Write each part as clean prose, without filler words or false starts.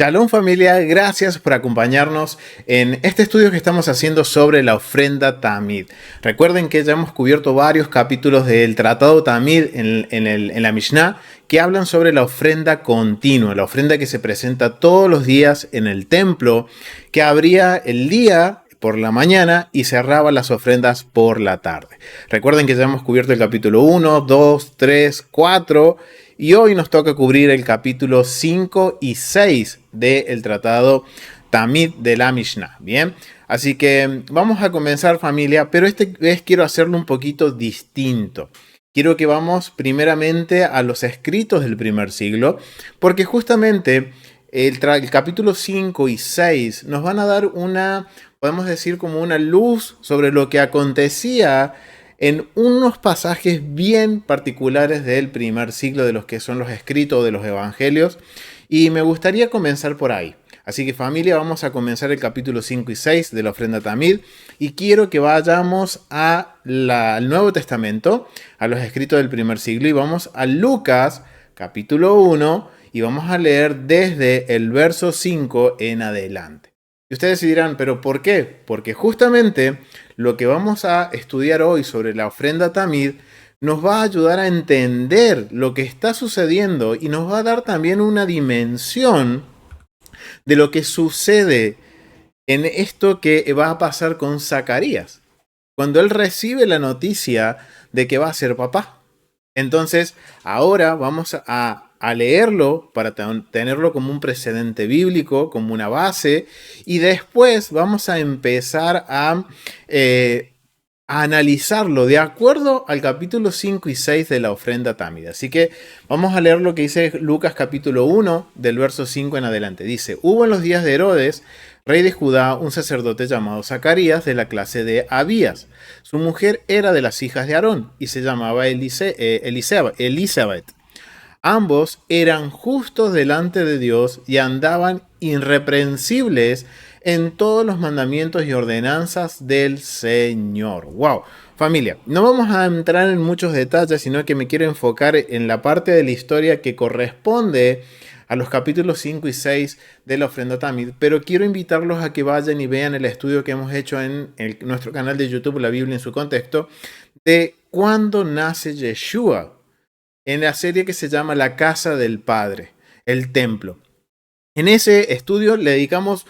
Shalom familia, gracias por acompañarnos en este estudio que estamos haciendo sobre la ofrenda Tamid. Recuerden que ya hemos cubierto varios capítulos del Tratado Tamid en la Mishnah que hablan sobre la ofrenda continua, la ofrenda que se presenta todos los días en el templo, que abría el día por la mañana y cerraba las ofrendas por la tarde. Recuerden que ya hemos cubierto el capítulo 1, 2, 3, 4 y hoy nos toca cubrir el capítulo 5 y 6 del tratado Tamid de la Mishnah. Bien, así que vamos a comenzar familia, pero esta vez quiero hacerlo un poquito distinto. Quiero que vamos primeramente a los escritos del primer siglo, porque justamente el capítulo 5 y 6 nos van a dar una, podemos decir, como una luz sobre lo que acontecía en unos pasajes bien particulares del primer siglo de los que son los escritos de los evangelios, y me gustaría comenzar por ahí. Así que familia, vamos a comenzar el capítulo 5 y 6 de la ofrenda Tamid y quiero que vayamos al Nuevo Testamento, a los escritos del primer siglo, y vamos a Lucas capítulo 1 y vamos a leer desde el verso 5 en adelante. Y ustedes dirán, ¿pero por qué? Porque justamente lo que vamos a estudiar hoy sobre la ofrenda Tamid nos va a ayudar a entender lo que está sucediendo y nos va a dar también una dimensión de lo que sucede en esto que va a pasar con Zacarías, cuando él recibe la noticia de que va a ser papá. Entonces, ahora vamos a leerlo para tenerlo como un precedente bíblico, como una base, y después vamos a empezar a analizarlo de acuerdo al capítulo 5 y 6 de la ofrenda Tamid. Así que vamos a leer lo que dice Lucas capítulo 1 del verso 5 en adelante. Dice, hubo en los días de Herodes, rey de Judá, un sacerdote llamado Zacarías de la clase de Abías. Su mujer era de las hijas de Aarón y se llamaba Elizabeth. Ambos eran justos delante de Dios y andaban irreprensibles en todos los mandamientos y ordenanzas del Señor. ¡Wow! Familia, no vamos a entrar en muchos detalles, sino que me quiero enfocar en la parte de la historia que corresponde a los capítulos 5 y 6 de la ofrenda Tamid, pero quiero invitarlos a que vayan y vean el estudio que hemos hecho en nuestro canal de YouTube, La Biblia en su contexto, de cuándo nace Yeshua, en la serie que se llama La Casa del Padre, el Templo. En ese estudio le dedicamos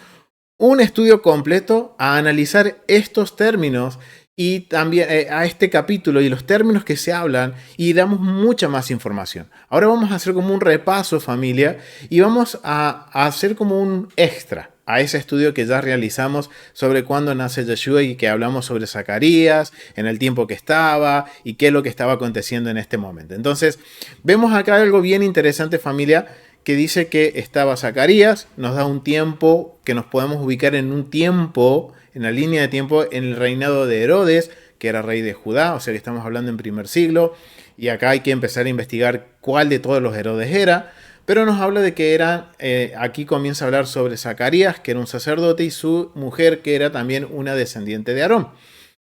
un estudio completo a analizar estos términos y también a este capítulo y los términos que se hablan y damos mucha más información. Ahora vamos a hacer como un repaso familia y vamos a hacer como un extra a ese estudio que ya realizamos sobre cuándo nace Yeshua y que hablamos sobre Zacarías, en el tiempo que estaba y qué es lo que estaba aconteciendo en este momento. Entonces, vemos acá algo bien interesante familia, que dice que estaba Zacarías, nos da un tiempo que nos podemos ubicar en un tiempo, en la línea de tiempo, en el reinado de Herodes, que era rey de Judá, o sea que estamos hablando en primer siglo, y acá hay que empezar a investigar cuál de todos los Herodes era, pero nos habla de que era, aquí comienza a hablar sobre Zacarías, que era un sacerdote, y su mujer, que era también una descendiente de Aarón,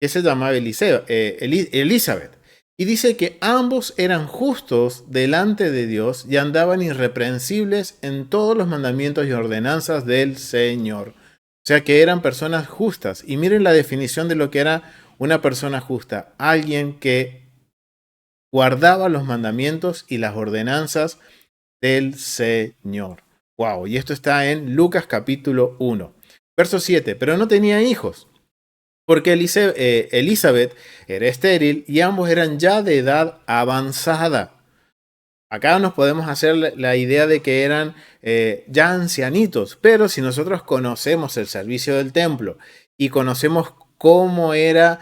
que se llamaba Elizabeth. Y dice que ambos eran justos delante de Dios y andaban irreprensibles en todos los mandamientos y ordenanzas del Señor. O sea que eran personas justas. Y miren la definición de lo que era una persona justa. Alguien que guardaba los mandamientos y las ordenanzas del Señor. Wow, y esto está en Lucas capítulo 1. Verso 7, pero no tenía hijos, porque Elizabeth era estéril y ambos eran ya de edad avanzada. Acá nos podemos hacer la idea de que eran ya ancianitos, pero si nosotros conocemos el servicio del templo y conocemos cómo era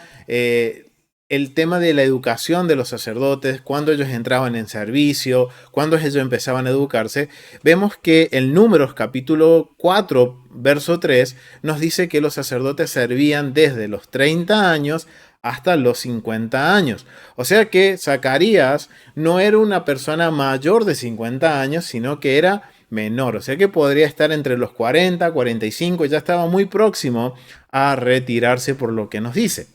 el tema de la educación de los sacerdotes, cuando ellos entraban en servicio, cuando ellos empezaban a educarse, vemos que el Números capítulo 4, verso 3, nos dice que los sacerdotes servían desde los 30 años hasta los 50 años. O sea que Zacarías no era una persona mayor de 50 años, sino que era menor. O sea que podría estar entre los 40, 45, ya estaba muy próximo a retirarse por lo que nos dice.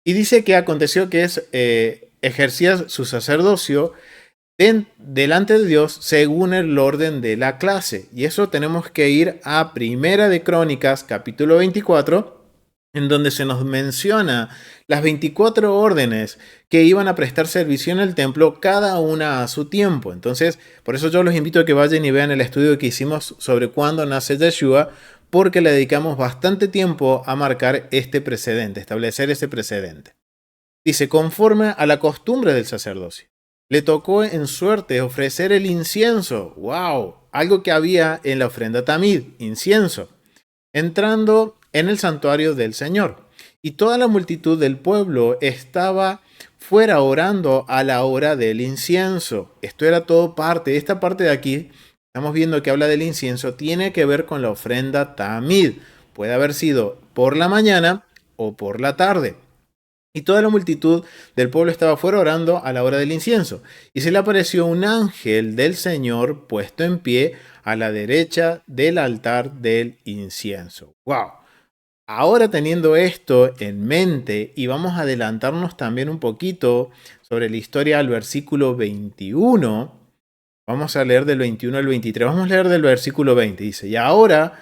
Y dice que aconteció que ejercía su sacerdocio delante de Dios según el orden de la clase. Y eso tenemos que ir a Primera de Crónicas, capítulo 24, en donde se nos menciona las 24 órdenes que iban a prestar servicio en el templo, cada una a su tiempo. Entonces, por eso yo los invito a que vayan y vean el estudio que hicimos sobre cuándo nace Yeshua, porque le dedicamos bastante tiempo a marcar este precedente, establecer ese precedente. Dice, conforme a la costumbre del sacerdocio, le tocó en suerte ofrecer el incienso. ¡Wow! Algo que había en la ofrenda tamid, incienso, entrando en el santuario del Señor. Y toda la multitud del pueblo estaba fuera orando a la hora del incienso. Esto era todo parte, esta parte de aquí, estamos viendo que habla del incienso, tiene que ver con la ofrenda tamid. Puede haber sido por la mañana o por la tarde. Y toda la multitud del pueblo estaba fuera orando a la hora del incienso. Y se le apareció un ángel del Señor puesto en pie a la derecha del altar del incienso. ¡Wow! Ahora teniendo esto en mente, y vamos a adelantarnos también un poquito sobre la historia al versículo 21. Vamos a leer del 21 al 23. Vamos a leer del versículo 20. Dice, y ahora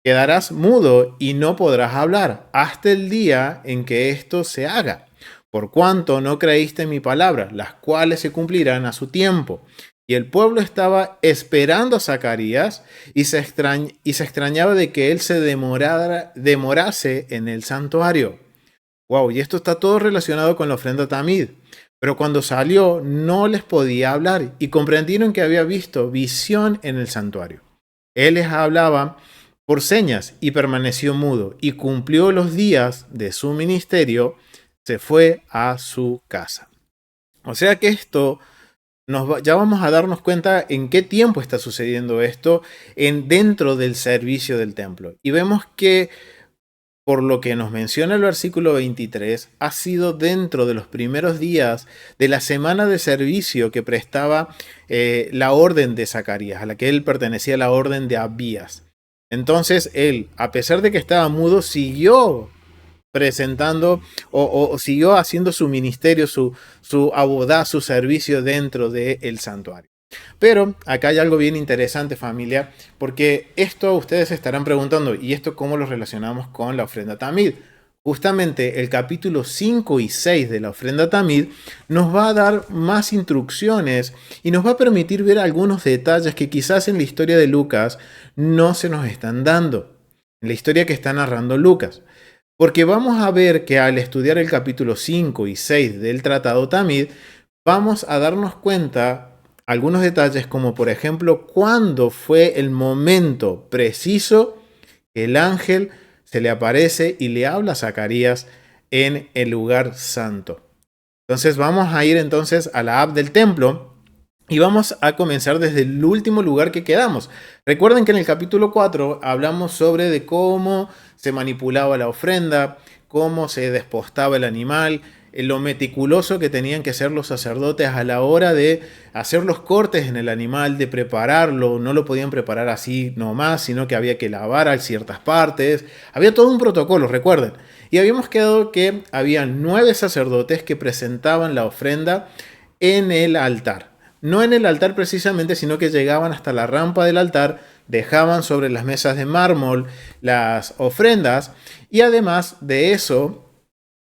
quedarás mudo y no podrás hablar hasta el día en que esto se haga, por cuanto no creíste en mi palabra, las cuales se cumplirán a su tiempo. Y el pueblo estaba esperando a Zacarías y se extrañaba de que él se demorase en el santuario. Wow, y esto está todo relacionado con la ofrenda tamid. Pero cuando salió no les podía hablar y comprendieron que había visto visión en el santuario. Él les hablaba por señas y permaneció mudo y cumplió los días de su ministerio, se fue a su casa. O sea que esto ya vamos a darnos cuenta en qué tiempo está sucediendo esto dentro del servicio del templo. Y vemos que por lo que nos menciona el versículo 23, ha sido dentro de los primeros días de la semana de servicio que prestaba la orden de Zacarías, a la que él pertenecía, la orden de Abías. Entonces él, a pesar de que estaba mudo, siguió presentando o siguió haciendo su ministerio, su abodá, su servicio dentro del santuario. Pero acá hay algo bien interesante, familia, porque esto ustedes se estarán preguntando, ¿y esto cómo lo relacionamos con la ofrenda tamid? Justamente el capítulo 5 y 6 de la ofrenda tamid nos va a dar más instrucciones y nos va a permitir ver algunos detalles que quizás en la historia de Lucas no se nos están dando, en la historia que está narrando Lucas. Porque vamos a ver que al estudiar el capítulo 5 y 6 del Tratado Tamid, vamos a darnos cuenta algunos detalles como por ejemplo cuándo fue el momento preciso que el ángel se le aparece y le habla a Zacarías en el lugar santo. Entonces vamos a ir entonces a la app del templo y vamos a comenzar desde el último lugar que quedamos. Recuerden que en el capítulo 4 hablamos sobre de cómo se manipulaba la ofrenda, cómo se despostaba el animal, lo meticuloso que tenían que ser los sacerdotes a la hora de hacer los cortes en el animal, de prepararlo. No lo podían preparar así nomás, sino que había que lavar a ciertas partes. Había todo un protocolo, recuerden. Y habíamos quedado que había 9 sacerdotes que presentaban la ofrenda en el altar. No en el altar precisamente, sino que llegaban hasta la rampa del altar, dejaban sobre las mesas de mármol las ofrendas y además de eso,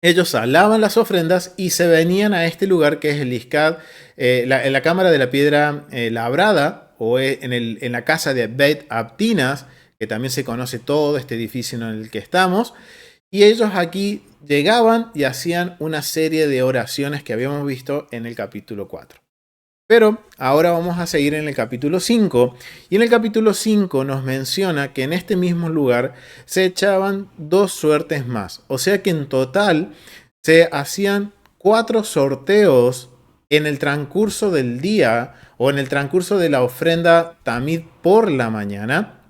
ellos alaban las ofrendas y se venían a este lugar que es el Iscad, en la cámara de la piedra labrada, o en la casa de Beit Abtinas, que también se conoce todo este edificio en el que estamos. Y ellos aquí llegaban y hacían una serie de oraciones que habíamos visto en el capítulo 4. Pero ahora vamos a seguir en el capítulo 5, y en el capítulo 5 nos menciona que en este mismo lugar se echaban 2 suertes más. O sea que en total se hacían 4 sorteos en el transcurso del día o en el transcurso de la ofrenda tamid por la mañana.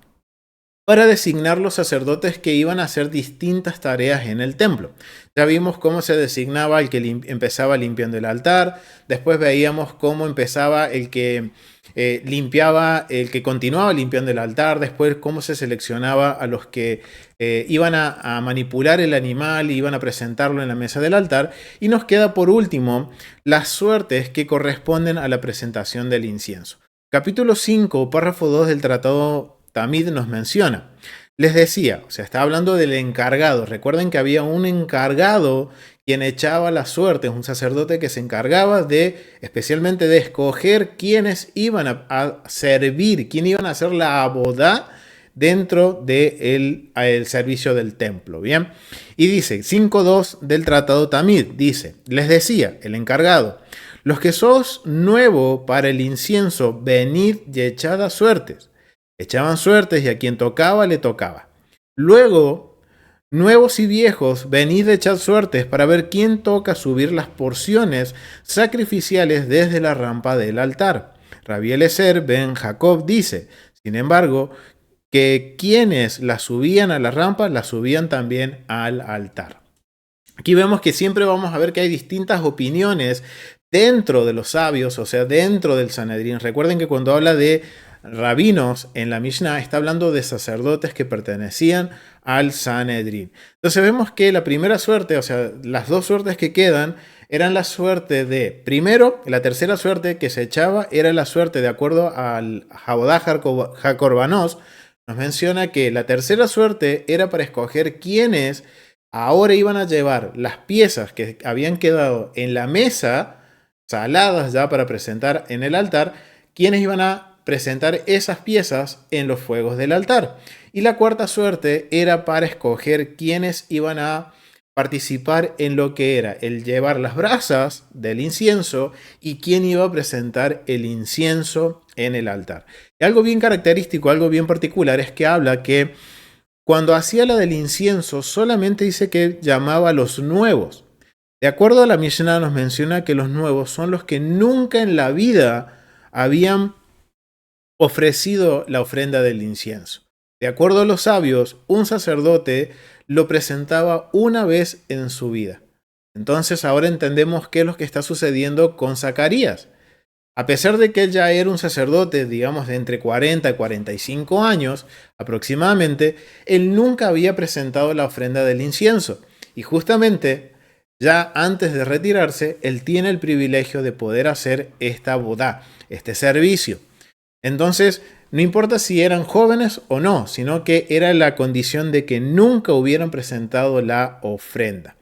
para designar los sacerdotes que iban a hacer distintas tareas en el templo. Ya vimos cómo se designaba el que empezaba limpiando el altar, después veíamos cómo empezaba el que limpiaba, el que continuaba limpiando el altar, después cómo se seleccionaba a los que iban a manipular el animal y iban a presentarlo en la mesa del altar, y nos queda por último las suertes que corresponden a la presentación del incienso. Capítulo 5, párrafo 2 del Tratado Tamid nos menciona. Les decía, o sea, está hablando del encargado. Recuerden que había un encargado quien echaba las suertes, un sacerdote que se encargaba especialmente de escoger quiénes iban a servir, quién iban a hacer la abodá dentro del servicio del templo. Bien, y dice 5.2 del Tratado Tamid, dice, les decía, el encargado, los que sos nuevo para el incienso, venid y echad suertes. Echaban suertes y a quien tocaba le tocaba. Luego, nuevos y viejos, venid y echad suertes para ver quién toca subir las porciones sacrificiales desde la rampa del altar. Rabí Eliezer ben Jacob dice, sin embargo, que quienes las subían a la rampa, las subían también al altar. Aquí vemos que siempre vamos a ver que hay distintas opiniones dentro de los sabios, o sea, dentro del Sanedrín. Recuerden que cuando habla de rabinos en la Mishnah, está hablando de sacerdotes que pertenecían al Sanedrín. Entonces vemos que la primera suerte, o sea, las dos suertes que quedan, eran la suerte de, primero, la tercera suerte que se echaba era la suerte, de acuerdo al Jabodá Jacorbanos, nos menciona que la tercera suerte era para escoger quiénes ahora iban a llevar las piezas que habían quedado en la mesa, saladas ya para presentar en el altar, quienes iban a presentar esas piezas en los fuegos del altar. Y la cuarta suerte era para escoger quiénes iban a participar en lo que era el llevar las brasas del incienso y quién iba a presentar el incienso en el altar. Y algo bien característico, algo bien particular es que habla que cuando hacía la del incienso solamente dice que llamaba a los nuevos. De acuerdo a la Mishnah nos menciona que los nuevos son los que nunca en la vida habían ofrecido la ofrenda del incienso. De acuerdo a los sabios, un sacerdote lo presentaba una vez en su vida. Entonces ahora entendemos qué es lo que está sucediendo con Zacarías. A pesar de que él ya era un sacerdote, digamos, de entre 40 y 45 años aproximadamente, él nunca había presentado la ofrenda del incienso. Y justamente, ya antes de retirarse, él tiene el privilegio de poder hacer esta bodá, este servicio. Entonces, no importa si eran jóvenes o no, sino que era la condición de que nunca hubieran presentado la ofrenda.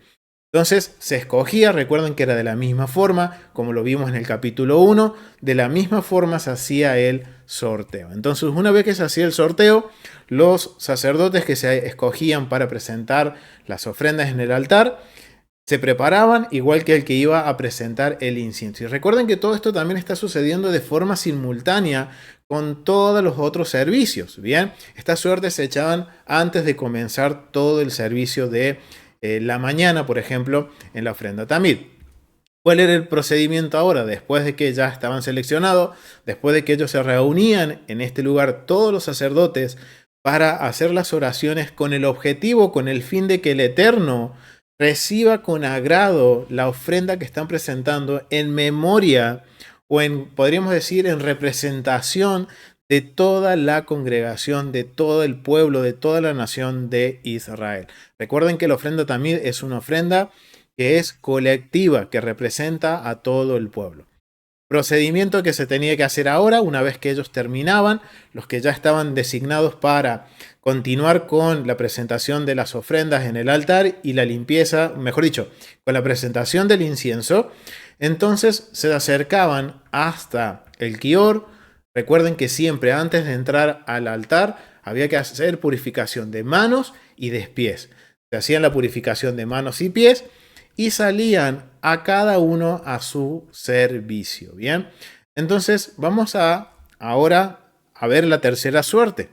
Entonces se escogía, recuerden que era de la misma forma, como lo vimos en el capítulo 1, de la misma forma se hacía el sorteo. Entonces una vez que se hacía el sorteo, los sacerdotes que se escogían para presentar las ofrendas en el altar, se preparaban igual que el que iba a presentar el incienso. Y recuerden que todo esto también está sucediendo de forma simultánea con todos los otros servicios. Bien, estas suertes se echaban antes de comenzar todo el servicio de la mañana, por ejemplo, en la ofrenda Tamid. ¿Cuál era el procedimiento ahora? Después de que ya estaban seleccionados, después de que ellos se reunían en este lugar, todos los sacerdotes, para hacer las oraciones con el objetivo, con el fin de que el Eterno reciba con agrado la ofrenda que están presentando en memoria o podríamos decir, en representación de toda la congregación, de todo el pueblo, de toda la nación de Israel. Recuerden que la ofrenda también es una ofrenda que es colectiva, que representa a todo el pueblo. Procedimiento que se tenía que hacer ahora, una vez que ellos terminaban, los que ya estaban designados para continuar con la presentación de las ofrendas en el altar y la limpieza, mejor dicho, con la presentación del incienso, entonces se acercaban hasta el Kior. Recuerden que siempre antes de entrar al altar había que hacer purificación de manos y de pies. Se hacían la purificación de manos y pies y salían a cada uno a su servicio. Bien, entonces vamos ahora a ver la tercera suerte.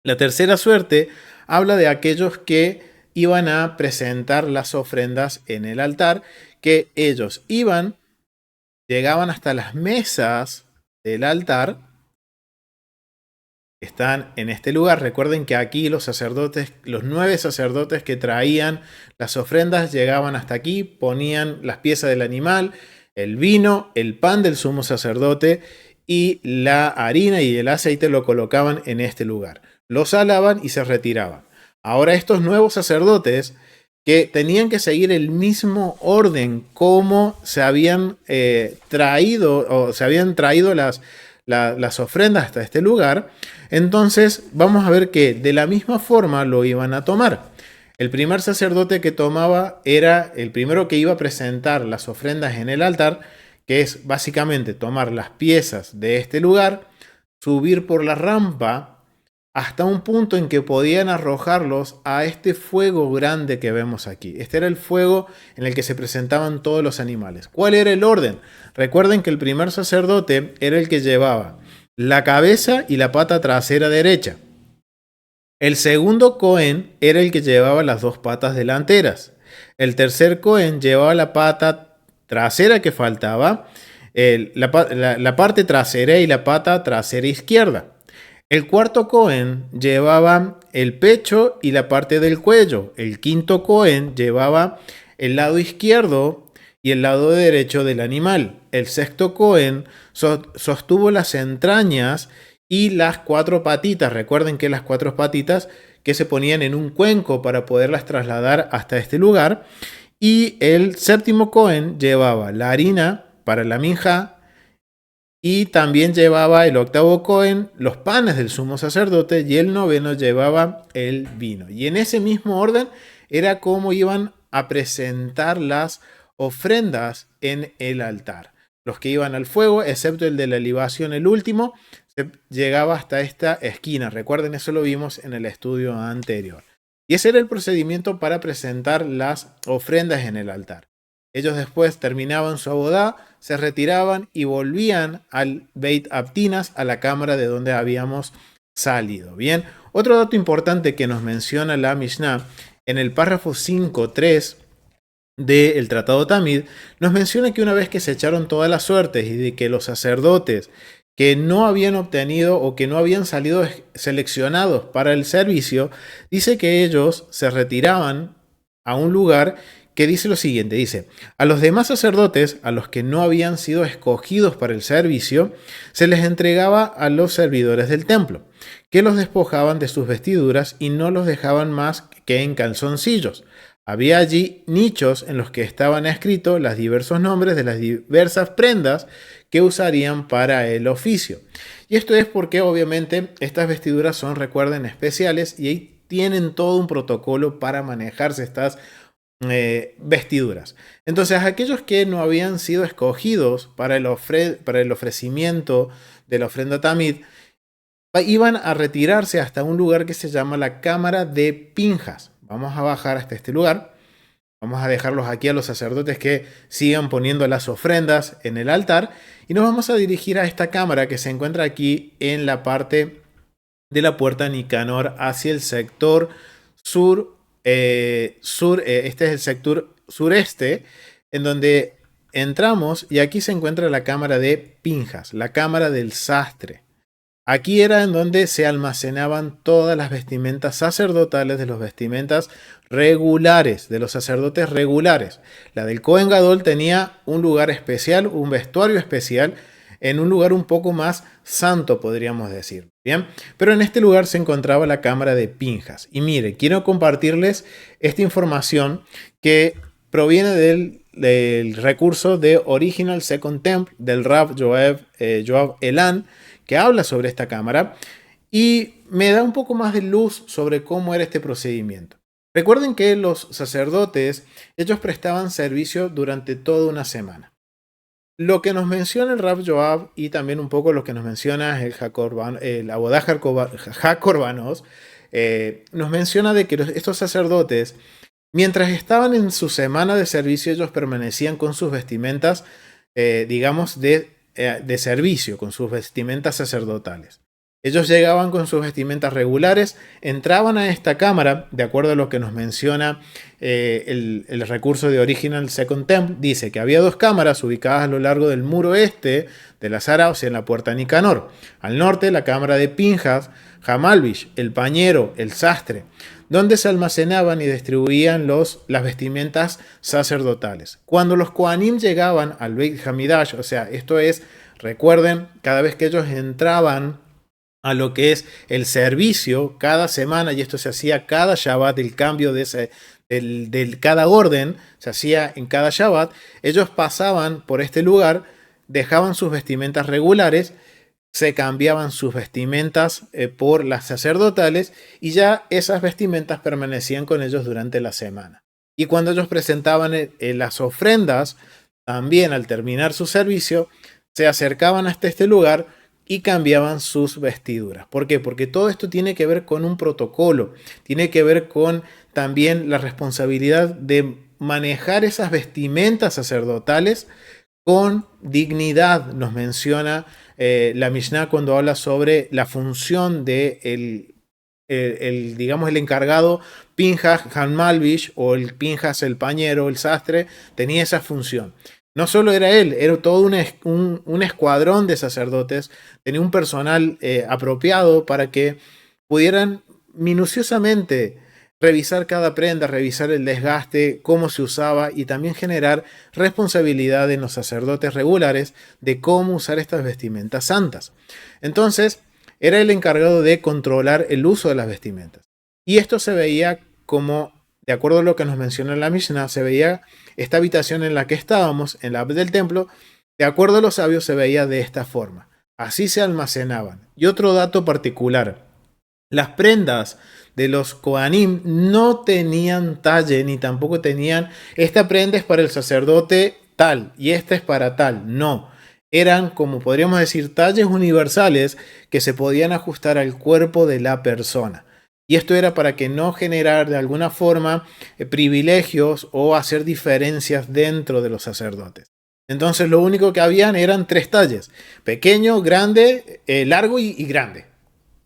La tercera suerte habla de aquellos que iban a presentar las ofrendas en el altar, que ellos llegaban hasta las mesas del altar están en este lugar. Recuerden que aquí los sacerdotes, los 9 sacerdotes que traían las ofrendas llegaban hasta aquí, ponían las piezas del animal, el vino, el pan del sumo sacerdote y la harina y el aceite lo colocaban en este lugar. Los alaban y se retiraban. Ahora estos nuevos sacerdotes que tenían que seguir el mismo orden como se habían traído las ofrendas hasta este lugar, entonces vamos a ver que de la misma forma lo iban a tomar. El primer sacerdote que tomaba era el primero que iba a presentar las ofrendas en el altar, que es básicamente tomar las piezas de este lugar, subir por la rampa hasta un punto en que podían arrojarlos a este fuego grande que vemos aquí. Este era el fuego en el que se presentaban todos los animales. ¿Cuál era el orden? Recuerden que el primer sacerdote era el que llevaba la cabeza y la pata trasera derecha. El segundo Cohen era el que llevaba las 2 patas delanteras. El tercer Cohen llevaba la pata trasera que faltaba, la parte trasera y la pata trasera izquierda. El cuarto Cohen llevaba el pecho y la parte del cuello. El quinto Cohen llevaba el lado izquierdo y el lado derecho del animal. El sexto Cohen sostuvo las entrañas y las 4 patitas. Recuerden que las 4 patitas que se ponían en un cuenco para poderlas trasladar hasta este lugar. Y el séptimo Cohen llevaba la harina para la minjá. Y también llevaba el octavo Cohen los panes del sumo sacerdote y el noveno llevaba el vino. Y en ese mismo orden era como iban a presentar las ofrendas en el altar. Los que iban al fuego, excepto el de la libación, el último, llegaba hasta esta esquina. Recuerden, eso lo vimos en el estudio anterior. Y ese era el procedimiento para presentar las ofrendas en el altar. Ellos después terminaban su abodá, se retiraban y volvían al Beit Abtinas, a la cámara de donde habíamos salido. Bien, otro dato importante que nos menciona la Mishnah en el párrafo 5.3 del Tratado Tamid, nos menciona que una vez que se echaron todas las suertes y de que los sacerdotes que no habían obtenido o que no habían salido seleccionados para el servicio, dice que ellos se retiraban a un lugar que dice lo siguiente, dice, a los demás sacerdotes, a los que no habían sido escogidos para el servicio, se les entregaba a los servidores del templo, que los despojaban de sus vestiduras y no los dejaban más que en calzoncillos. Había allí nichos en los que estaban escritos los diversos nombres de las diversas prendas que usarían para el oficio. Y esto es porque obviamente estas vestiduras son, recuerden, especiales y tienen todo un protocolo para manejarse estas vestiduras. Entonces, aquellos que no habían sido escogidos para el ofrecimiento de la ofrenda Tamid iban a retirarse hasta un lugar que se llama la cámara de Pinjas. Vamos a bajar hasta este lugar. Vamos a dejarlos aquí a los sacerdotes que sigan poniendo las ofrendas en el altar y nos vamos a dirigir a esta cámara que se encuentra aquí en la parte de la puerta Nicanor hacia el sector este es el sector sureste, en donde entramos y aquí se encuentra la cámara de Pinjas, la cámara del sastre. Aquí era en donde se almacenaban todas las vestimentas sacerdotales de los vestimentas regulares, de los sacerdotes regulares. La del Cohen Gadol tenía un lugar especial, un vestuario especial, en un lugar un poco más santo, podríamos decir. Bien, pero en este lugar se encontraba la cámara de Pinjas. Y mire, quiero compartirles esta información que proviene del recurso de Original Second Temple del Rav Yoav Elan, que habla sobre esta cámara y me da un poco más de luz sobre cómo era este procedimiento. Recuerden que los sacerdotes, ellos prestaban servicio durante toda una semana. Lo que nos menciona el Rav Yoav y también un poco lo que nos menciona el Abodá HaKorbanos, nos menciona de que estos sacerdotes, mientras estaban en su semana de servicio, ellos permanecían con sus vestimentas, digamos, de servicio, con sus vestimentas sacerdotales. Ellos llegaban con sus vestimentas regulares, entraban a esta cámara, de acuerdo a lo que nos menciona el recurso de Original Second Temple, dice que había dos cámaras ubicadas a lo largo del muro este de la Sara, o sea, en la puerta Nicanor. Al norte, la cámara de Pinjas, Hamalbish, el pañero, el sastre, donde se almacenaban y distribuían las vestimentas sacerdotales. Cuando los Kohanim llegaban al Beit Hamidash, o sea, esto es, recuerden, cada vez que ellos entraban a lo que es el servicio cada semana, y esto se hacía cada Shabbat, el cambio de cada orden se hacía en cada Shabbat, ellos pasaban por este lugar, dejaban sus vestimentas regulares, se cambiaban sus vestimentas por las sacerdotales, y ya esas vestimentas permanecían con ellos durante la semana. Y cuando ellos presentaban las ofrendas, también al terminar su servicio, se acercaban hasta este lugar y cambiaban sus vestiduras. ¿Por qué? Porque todo esto tiene que ver con un protocolo, tiene que ver con también la responsabilidad de manejar esas vestimentas sacerdotales con dignidad. Nos menciona la Mishnah cuando habla sobre la función de digamos, el encargado Pinjas Hamalbish, o el Pinjas el pañero, el sastre, tenía esa función. No solo era él, era todo un escuadrón de sacerdotes, tenía un personal apropiado para que pudieran minuciosamente revisar cada prenda, revisar el desgaste, cómo se usaba, y también generar responsabilidad en los sacerdotes regulares de cómo usar estas vestimentas santas. Entonces, era el encargado de controlar el uso de las vestimentas. Y esto se veía como, de acuerdo a lo que nos menciona la Mishnah, se veía esta habitación en la que estábamos, en la del templo, de acuerdo a los sabios, se veía de esta forma. Así se almacenaban. Y otro dato particular: las prendas de los Kohanim no tenían talle, ni tampoco tenían, esta prenda es para el sacerdote tal y esta es para tal. No. Eran, como podríamos decir, talles universales que se podían ajustar al cuerpo de la persona. Y esto era para que no generar de alguna forma privilegios o hacer diferencias dentro de los sacerdotes. Entonces lo único que habían eran tres talles: pequeño, grande, largo y grande.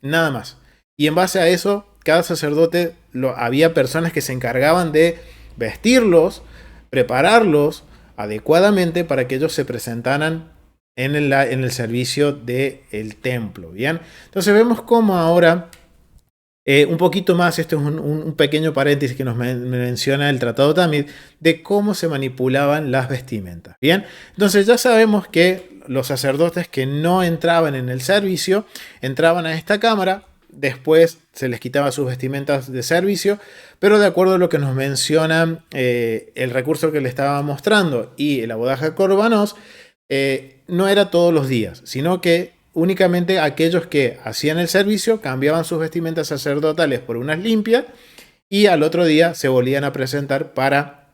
Nada más. Y en base a eso, cada sacerdote, había personas que se encargaban de vestirlos, prepararlos adecuadamente para que ellos se presentaran en el servicio del templo. ¿Bien? Entonces vemos cómo ahora, un poquito más, esto es un pequeño paréntesis que nos menciona el Tratado Tamid, de cómo se manipulaban las vestimentas. Bien, entonces ya sabemos que los sacerdotes que no entraban en el servicio, entraban a esta cámara, después se les quitaba sus vestimentas de servicio, pero de acuerdo a lo que nos menciona el recurso que le estaba mostrando y el abodaje de Corbanos, no era todos los días, sino que únicamente aquellos que hacían el servicio cambiaban sus vestimentas sacerdotales por unas limpias, y al otro día se volvían a presentar para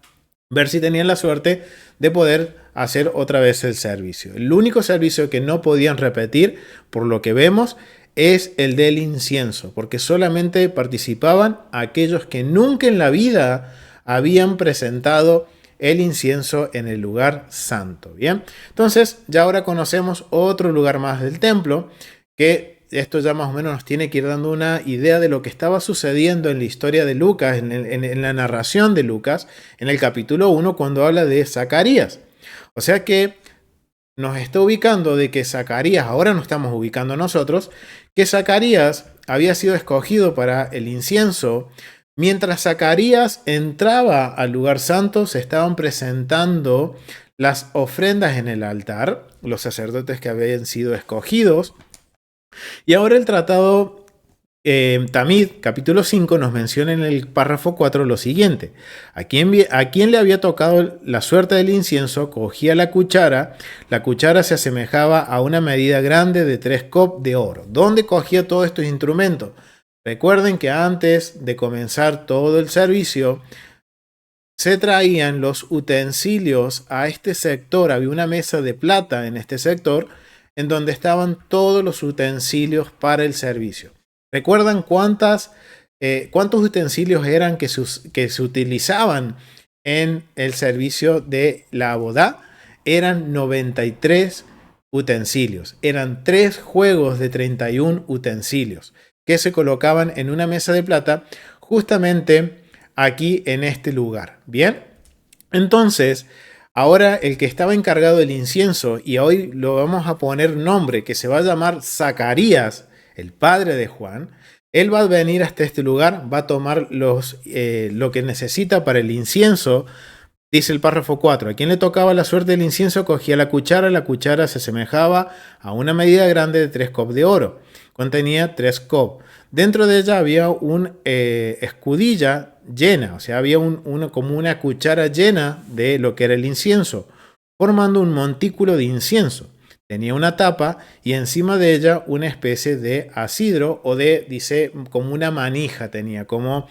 ver si tenían la suerte de poder hacer otra vez el servicio. El único servicio que no podían repetir, por lo que vemos, es el del incienso, porque solamente participaban aquellos que nunca en la vida habían presentado el incienso en el lugar santo. Bien, entonces ya ahora conocemos otro lugar más del templo, que esto ya más o menos nos tiene que ir dando una idea de lo que estaba sucediendo en la historia de Lucas, en la narración de Lucas, en el capítulo 1, cuando habla de Zacarías. O sea que nos está ubicando de que Zacarías, ahora nos estamos ubicando nosotros, que Zacarías había sido escogido para el incienso. Mientras Zacarías entraba al lugar santo, se estaban presentando las ofrendas en el altar, los sacerdotes que habían sido escogidos. Y ahora el tratado Tamid, capítulo 5, nos menciona en el párrafo 4 lo siguiente: a quien le había tocado la suerte del incienso, cogía la cuchara se asemejaba a una medida grande de 3 cops de oro. ¿Dónde cogía todos estos instrumentos? Recuerden que antes de comenzar todo el servicio, se traían los utensilios a este sector. Había una mesa de plata en este sector en donde estaban todos los utensilios para el servicio. ¿Recuerdan cuántos utensilios eran que se utilizaban en el servicio de la abodá? Eran 93 utensilios. Eran 3 juegos de 31 utensilios que se colocaban en una mesa de plata justamente aquí en este lugar. Bien, entonces ahora el que estaba encargado del incienso, y hoy lo vamos a poner nombre, que se va a llamar Zacarías, el padre de Juan, él va a venir hasta este lugar, va a tomar lo que necesita para el incienso. Dice el párrafo 4, a quien le tocaba la suerte del incienso cogía la cuchara se asemejaba a una medida grande de 3 cops de oro, contenía 3 cops. Dentro de ella había una escudilla llena, o sea, había como una cuchara llena de lo que era el incienso, formando un montículo de incienso. Tenía una tapa y encima de ella una especie de asidro dice, como una manija tenía, como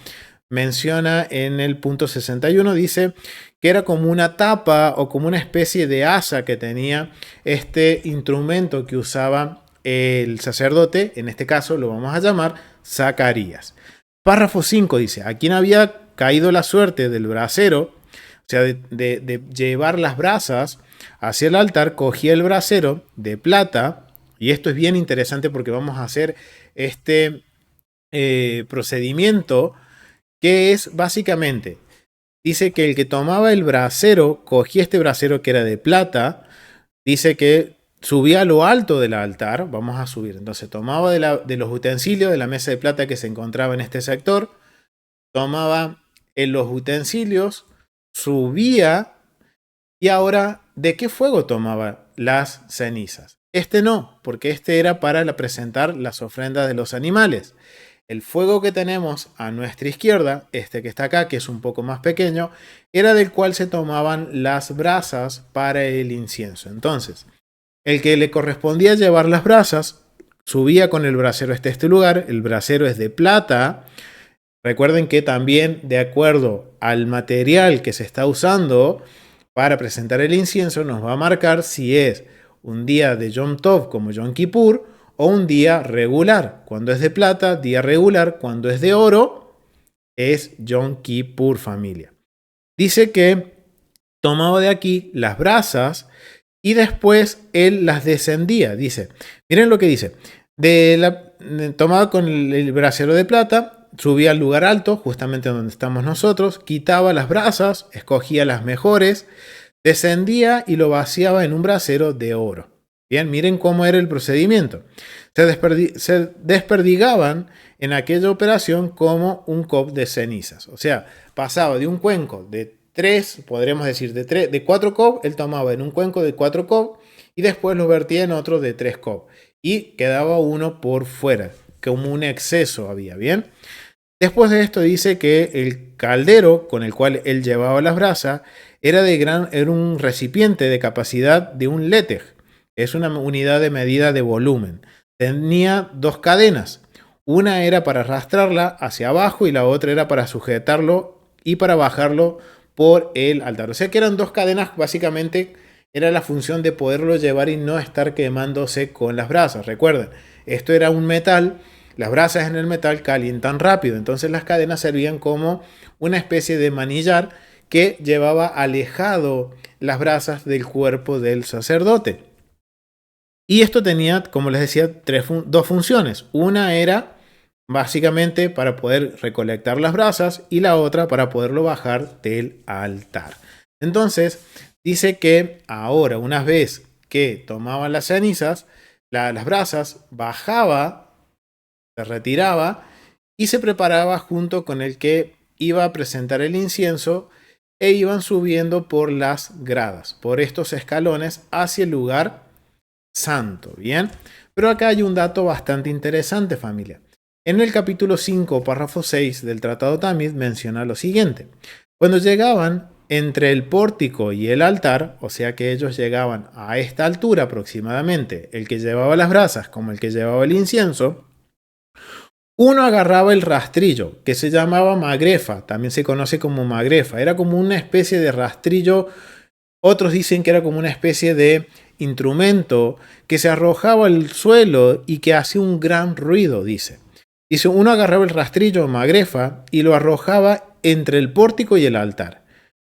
menciona en el punto 61, dice que era como una tapa o como una especie de asa que tenía este instrumento que usaba el sacerdote, en este caso lo vamos a llamar Zacarías. Párrafo 5 dice, a quien había caído la suerte del brasero, o sea, de llevar las brasas hacia el altar, cogía el brasero de plata, y esto es bien interesante porque vamos a hacer este procedimiento que es básicamente, dice que el que tomaba el brasero, cogía este brasero que era de plata, dice que subía a lo alto del altar, vamos a subir, entonces tomaba de los utensilios de la mesa de plata que se encontraba en este sector, tomaba en los utensilios, subía y ahora, ¿de qué fuego tomaba las cenizas? Este no, porque este era para presentar las ofrendas de los animales. El fuego que tenemos a nuestra izquierda, este que está acá, que es un poco más pequeño, era del cual se tomaban las brasas para el incienso. Entonces, el que le correspondía llevar las brasas, subía con el brasero hasta este lugar. El brasero es de plata. Recuerden que también, de acuerdo al material que se está usando para presentar el incienso, nos va a marcar si es un día de Yom Tov como Yom Kippur, o un día regular. Cuando es de plata, día regular. Cuando es de oro, es Yom Kippur, familia. Dice que tomaba de aquí las brasas y después él las descendía. Dice, miren lo que dice. Tomaba con el brasero de plata, subía al lugar alto, justamente donde estamos nosotros, quitaba las brasas, escogía las mejores, descendía y lo vaciaba en un brasero de oro. Bien, miren cómo era el procedimiento. Se desperdigaban en aquella operación como un cop de cenizas. O sea, pasaba de un cuenco de 3, podríamos decir de 4 cop, él tomaba en un cuenco de 4 cop y después lo vertía en otro de 3 cop. Y quedaba uno por fuera, como un exceso había, ¿bien? Después de esto dice que el caldero con el cual él llevaba las brasas era un recipiente de capacidad de un letej. Es una unidad de medida de volumen. Tenía 2 cadenas. Una era para arrastrarla hacia abajo y la otra era para sujetarlo y para bajarlo por el altar. O sea que eran 2 cadenas, básicamente era la función de poderlo llevar y no estar quemándose con las brasas. Recuerden, esto era un metal, las brasas en el metal calientan rápido, entonces las cadenas servían como una especie de manillar que llevaba alejado las brasas del cuerpo del sacerdote. Y esto tenía, como les decía, 2 funciones. Una era básicamente para poder recolectar las brasas y la otra para poderlo bajar del altar. Entonces, dice que ahora, una vez que tomaban las cenizas, las brasas, bajaba, se retiraba y se preparaba junto con el que iba a presentar el incienso e iban subiendo por las gradas, por estos escalones hacia el lugar santo, ¿bien? Pero acá hay un dato bastante interesante, familia. En el capítulo 5, párrafo 6 del Tratado Tamid menciona lo siguiente. Cuando llegaban entre el pórtico y el altar, o sea que ellos llegaban a esta altura aproximadamente, el que llevaba las brasas como el que llevaba el incienso, uno agarraba el rastrillo, que se llamaba magrefa, también se conoce como magrefa, era como una especie de rastrillo, otros dicen que era como una especie de instrumento que se arrojaba al suelo y que hacía un gran ruido, dice. Dice, uno agarraba el rastrillo magrefa y lo arrojaba entre el pórtico y el altar.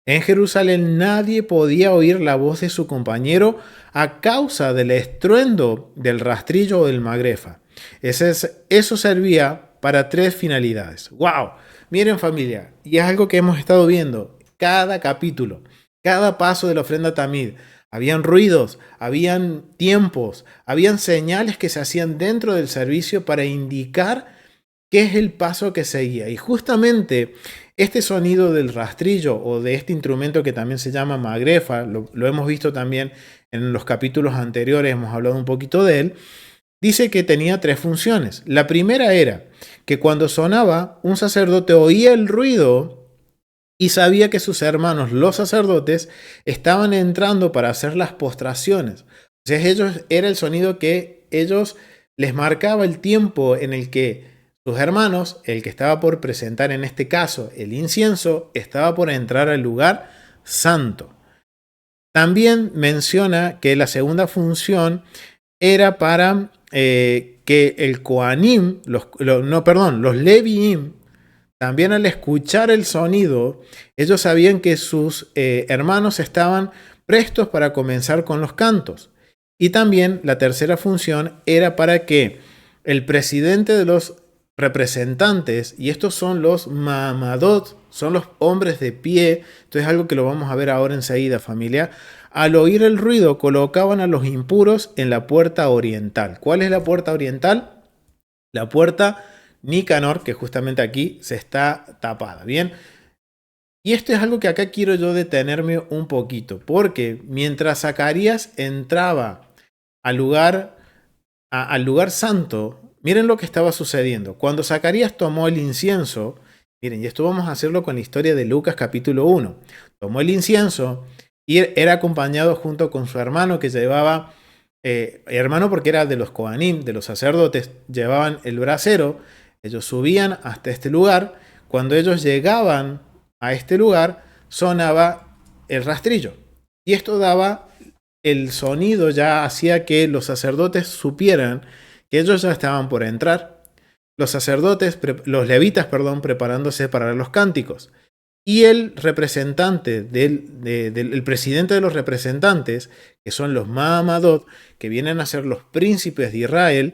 En Jerusalén nadie podía oír la voz de su compañero a causa del estruendo del rastrillo o del magrefa. Eso servía para tres finalidades. ¡Wow! Miren familia, y es algo que hemos estado viendo cada capítulo, cada paso de la ofrenda tamid. Habían ruidos, habían tiempos, habían señales que se hacían dentro del servicio para indicar qué es el paso que seguía. Y justamente este sonido del rastrillo o de este instrumento que también se llama magrefa, lo hemos visto también en los capítulos anteriores, hemos hablado un poquito de él, dice que tenía tres funciones. La primera era que cuando sonaba, un sacerdote oía el ruido y sabía que sus hermanos, los sacerdotes, estaban entrando para hacer las postraciones. O sea, era el sonido que ellos les marcaba el tiempo en el que sus hermanos, el que estaba por presentar en este caso el incienso, estaba por entrar al lugar santo. También menciona que la segunda función era para que el Kohanim, los Leviim, también al escuchar el sonido, ellos sabían que sus hermanos estaban prestos para comenzar con los cantos. Y también la tercera función era para que el presidente de los representantes, y estos son los Ma'amadot, son los hombres de pie, esto es algo que lo vamos a ver ahora enseguida, familia, al oír el ruido colocaban a los impuros en la puerta oriental. ¿Cuál es la puerta oriental? La puerta Nicanor, que justamente aquí se está tapada, ¿bien? Y esto es algo que acá quiero yo detenerme un poquito, porque mientras Zacarías entraba al lugar santo, miren lo que estaba sucediendo. Cuando Zacarías tomó el incienso, miren, y esto vamos a hacerlo con la historia de Lucas capítulo 1, tomó el incienso y era acompañado junto con su hermano que llevaba, hermano porque era de los Kohanim, de los sacerdotes, llevaban el brasero. Ellos subían hasta este lugar. Cuando ellos llegaban a este lugar, sonaba el rastrillo. Y esto daba el sonido, ya hacía que los sacerdotes supieran que ellos ya estaban por entrar. Los levitas, preparándose para los cánticos. Y el representante el presidente de los representantes, que son los Ma'amadot, que vienen a ser los príncipes de Israel,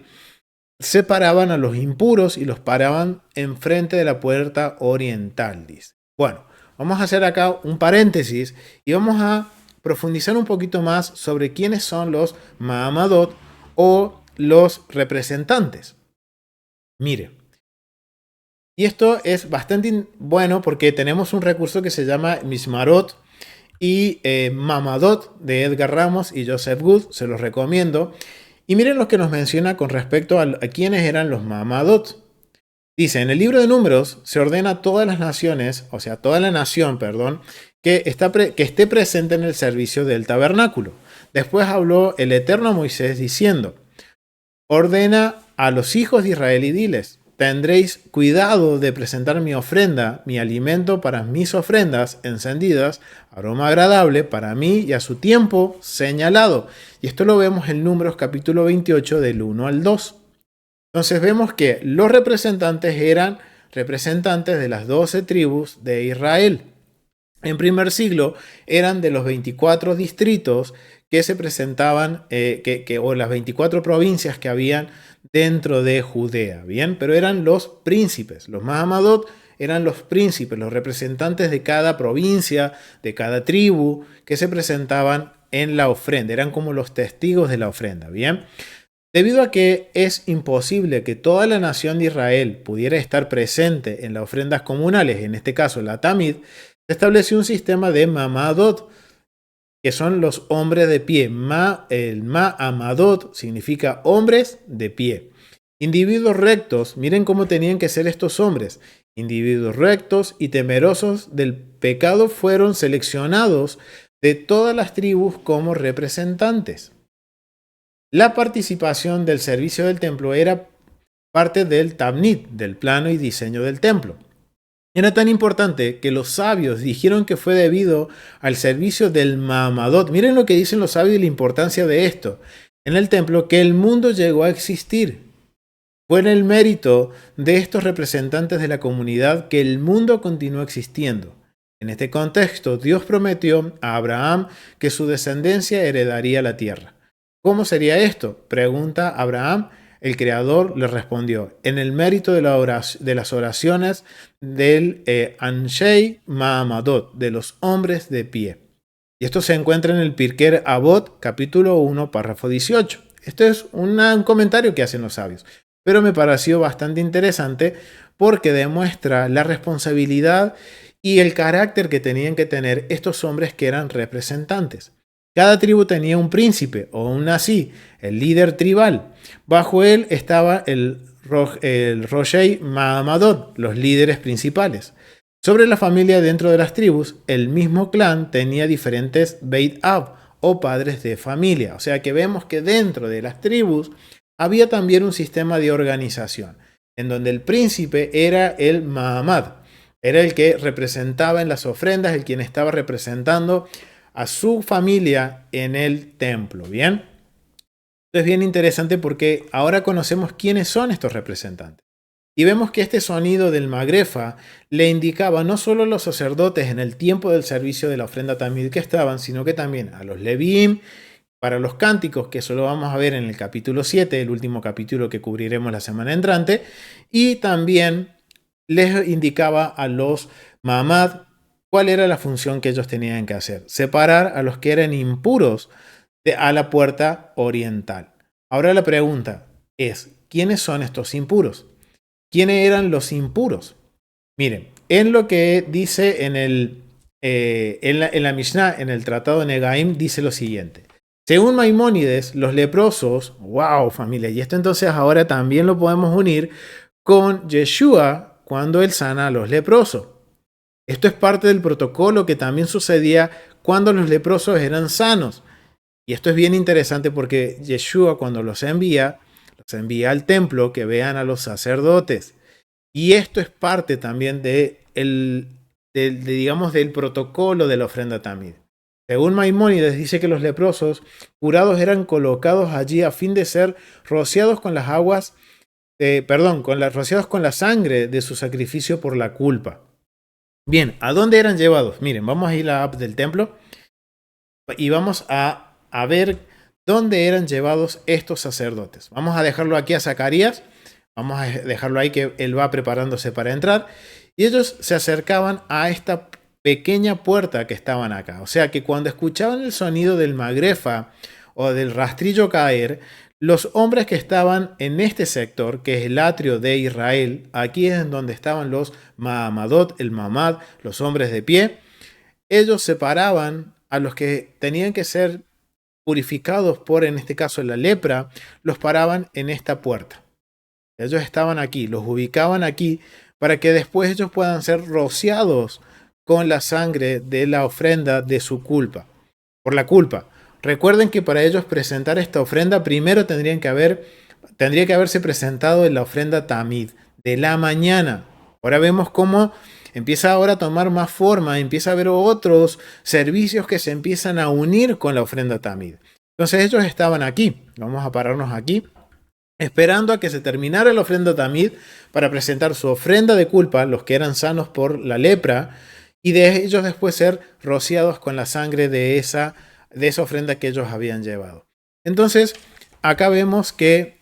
separaban a los impuros y los paraban enfrente de la puerta oriental, dice. Bueno, vamos a hacer acá un paréntesis y vamos a profundizar un poquito más sobre quiénes son los Ma'amadot o los representantes. Mire, y esto es bastante bueno porque tenemos un recurso que se llama Mishmarot y Mamadot de Edgar Ramos y Joseph Good, se los recomiendo. Y miren lo que nos menciona con respecto a quiénes eran los Ma'amadot. Dice, en el libro de Números se ordena a todas las naciones, o sea, toda la nación, que esté presente en el servicio del tabernáculo. Después habló el Eterno a Moisés diciendo, ordena a los hijos de Israel y diles, tendréis cuidado de presentar mi ofrenda, mi alimento para mis ofrendas encendidas, aroma agradable para mí y a su tiempo señalado. Y esto lo vemos en Números capítulo 28 del 1 al 2. Entonces vemos que los representantes eran representantes de las 12 tribus de Israel. En primer siglo eran de los 24 distritos que se presentaban, o las 24 provincias que habían dentro de Judea, ¿bien? Pero eran los príncipes, los Ma'amadot eran los príncipes, los representantes de cada provincia, de cada tribu, que se presentaban en la ofrenda, eran como los testigos de la ofrenda, ¿bien? Debido a que es imposible que toda la nación de Israel pudiera estar presente en las ofrendas comunales, en este caso la Tamid, se estableció un sistema de Ma'amadot, que son los hombres de pie. El Ma'amadot significa hombres de pie. Individuos rectos, miren cómo tenían que ser estos hombres. Individuos rectos y temerosos del pecado fueron seleccionados de todas las tribus como representantes. La participación del servicio del templo era parte del Tabnit, del plano y diseño del templo. Era tan importante que los sabios dijeron que fue debido al servicio del Ma'amadot. Miren lo que dicen los sabios y la importancia de esto. En el templo que el mundo llegó a existir. Fue en el mérito de estos representantes de la comunidad que el mundo continuó existiendo. En este contexto, Dios prometió a Abraham que su descendencia heredaría la tierra. ¿Cómo sería esto?, pregunta Abraham. El Creador le respondió: en el mérito de las oraciones del Anshei Ma'amadot, de los hombres de pie. Y esto se encuentra en el Pirkei Avot, capítulo 1, párrafo 18. Esto es un comentario que hacen los sabios, pero me pareció bastante interesante porque demuestra la responsabilidad y el carácter que tenían que tener estos hombres que eran representantes. Cada tribu tenía un príncipe o un nazí, el líder tribal. Bajo él estaba el Roshei Ma'amadot, los líderes principales. Sobre la familia dentro de las tribus, el mismo clan tenía diferentes Beit Ab o padres de familia. O sea que vemos que dentro de las tribus había también un sistema de organización, en donde el príncipe era el Ma'amad, era el que representaba en las ofrendas, el quien estaba representando a su familia en el templo. ¿Bien? Esto es bien interesante porque ahora conocemos quiénes son estos representantes. Y vemos que este sonido del magrefa le indicaba no solo a los sacerdotes en el tiempo del servicio de la ofrenda tamid que estaban, sino que también a los leviim, para los cánticos, que eso lo vamos a ver en el capítulo 7, el último capítulo que cubriremos la semana entrante, y también les indicaba a los mamad cuál era la función que ellos tenían que hacer: separar a los que eran impuros a la puerta oriental. Ahora la pregunta es: ¿quiénes son estos impuros? ¿Quiénes eran los impuros? Miren, en lo que dice en la Mishnah, en el Tratado de Negaim, dice lo siguiente. Según Maimónides, los leprosos, wow familia, y esto entonces ahora también lo podemos unir con Yeshua cuando él sana a los leprosos. Esto es parte del protocolo que también sucedía cuando los leprosos eran sanos. Y esto es bien interesante porque Yeshua, cuando los envía al templo que vean a los sacerdotes. Y esto es parte también digamos, del protocolo de la ofrenda tamid. Según Maimónides, dice que los leprosos curados eran colocados allí a fin de ser rociados con las aguas, rociados con la sangre de su sacrificio por la culpa. Bien, ¿a dónde eran llevados? Miren, vamos a ir a la app del templo y vamos a ver dónde eran llevados estos sacerdotes. Vamos a dejarlo aquí a Zacarías. Vamos a dejarlo ahí que él va preparándose para entrar. Y ellos se acercaban a esta pequeña puerta que estaban acá. O sea que cuando escuchaban el sonido del magrefa o del rastrillo caer, los hombres que estaban en este sector, que es el atrio de Israel, aquí es en donde estaban los Ma'amadot, el Mamad, los hombres de pie, ellos separaban a los que tenían que ser purificados por, en este caso, la lepra, los paraban en esta puerta. Ellos estaban aquí, los ubicaban aquí para que después ellos puedan ser rociados con la sangre de la ofrenda de su culpa, por la culpa. Recuerden que para ellos presentar esta ofrenda primero tendría que haberse presentado en la ofrenda tamid de la mañana. Ahora vemos cómo empieza ahora a tomar más forma, empieza a haber otros servicios que se empiezan a unir con la ofrenda tamid. Entonces ellos estaban aquí, vamos a pararnos aquí, esperando a que se terminara la ofrenda tamid para presentar su ofrenda de culpa, los que eran sanos por la lepra, y de ellos después ser rociados con la sangre de esa ofrenda que ellos habían llevado. Entonces, acá vemos que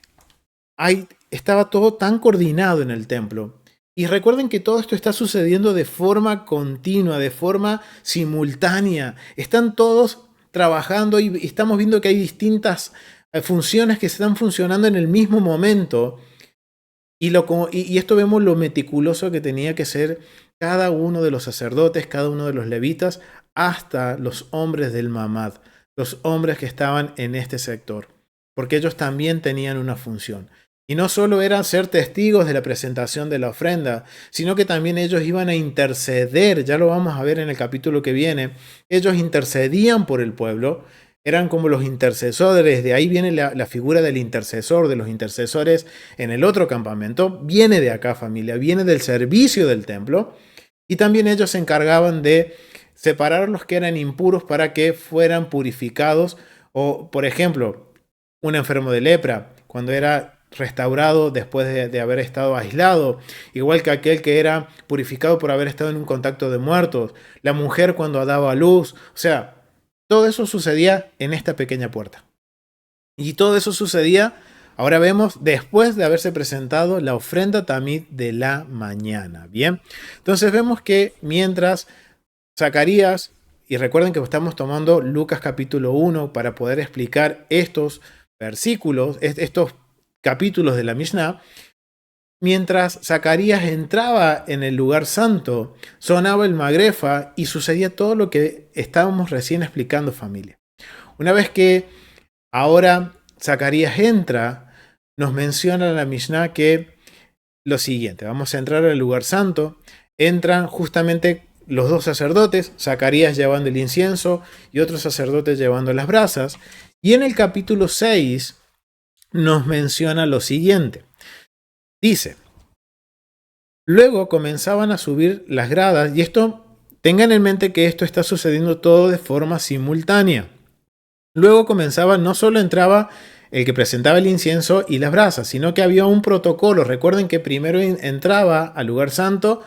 estaba todo tan coordinado en el templo. Y recuerden que todo esto está sucediendo de forma continua, de forma simultánea. Están todos trabajando y estamos viendo que hay distintas funciones que están funcionando en el mismo momento. Y esto vemos lo meticuloso que tenía que ser cada uno de los sacerdotes, cada uno de los levitas, hasta los hombres del Mamad, los hombres que estaban en este sector, porque ellos también tenían una función. Y no solo eran ser testigos de la presentación de la ofrenda, sino que también ellos iban a interceder, ya lo vamos a ver en el capítulo que viene, ellos intercedían por el pueblo, eran como los intercesores, de ahí viene la figura del intercesor, de los intercesores en el otro campamento, viene de acá familia, viene del servicio del templo, y también ellos se encargaban de separar los que eran impuros para que fueran purificados, o por ejemplo, un enfermo de lepra, cuando era restaurado después de haber estado aislado, igual que aquel que era purificado por haber estado en un contacto de muertos, la mujer cuando daba a luz, o sea, todo eso sucedía en esta pequeña puerta. Y todo eso sucedía, ahora vemos, después de haberse presentado la ofrenda tamid de la mañana. Bien, entonces vemos que mientras Zacarías, y recuerden que estamos tomando Lucas capítulo 1 para poder explicar estos versículos, estos capítulos de la Mishnah, mientras Zacarías entraba en el lugar santo, sonaba el magrefa y sucedía todo lo que estábamos recién explicando, familia. Una vez que ahora Zacarías entra, nos menciona la Mishnah que lo siguiente, vamos a entrar al lugar santo, entran justamente los dos sacerdotes, Zacarías llevando el incienso y otro sacerdote llevando las brasas, y en el capítulo 6 nos menciona lo siguiente. Dice, luego comenzaban a subir las gradas, y esto, tengan en mente que esto está sucediendo todo de forma simultánea. Luego comenzaba, no solo entraba el que presentaba el incienso y las brasas, sino que había un protocolo. Recuerden que primero entraba al lugar santo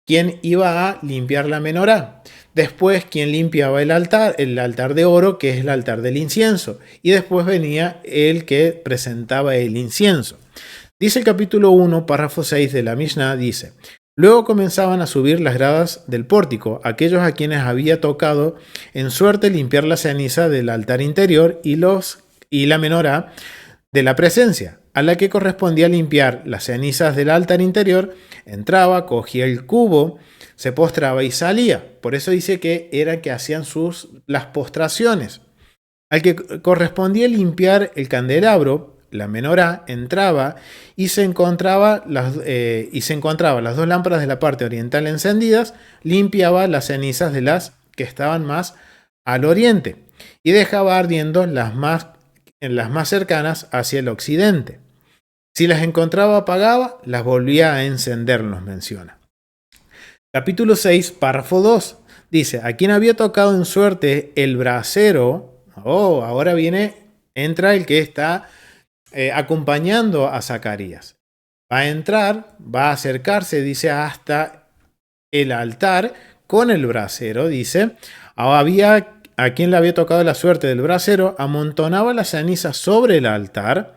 quien iba a limpiar la menorá. Después quien limpiaba el altar de oro, que es el altar del incienso. Y después venía el que presentaba el incienso. Dice el capítulo 1, párrafo 6 de la Mishnah, dice, luego comenzaban a subir las gradas del pórtico, aquellos a quienes había tocado en suerte limpiar la ceniza del altar interior y la menorá de la presencia, a la que correspondía limpiar las cenizas del altar interior, entraba, cogía el cubo, se postraba y salía. Por eso dice que era que hacían las postraciones. Al que correspondía limpiar el candelabro, la menorá, entraba y se encontraba las dos lámparas de la parte oriental encendidas, limpiaba las cenizas de las que estaban más al oriente y dejaba ardiendo las más cercanas hacia el occidente. Si las encontraba apagaba, las volvía a encender, nos menciona. Capítulo 6, párrafo 2. Dice, a quien había tocado en suerte el brasero, ahora entra el que está acompañando a Zacarías. Va a entrar, va a acercarse, dice, hasta el altar con el brasero, dice, había a quien le había tocado la suerte del brasero, amontonaba las cenizas sobre el altar,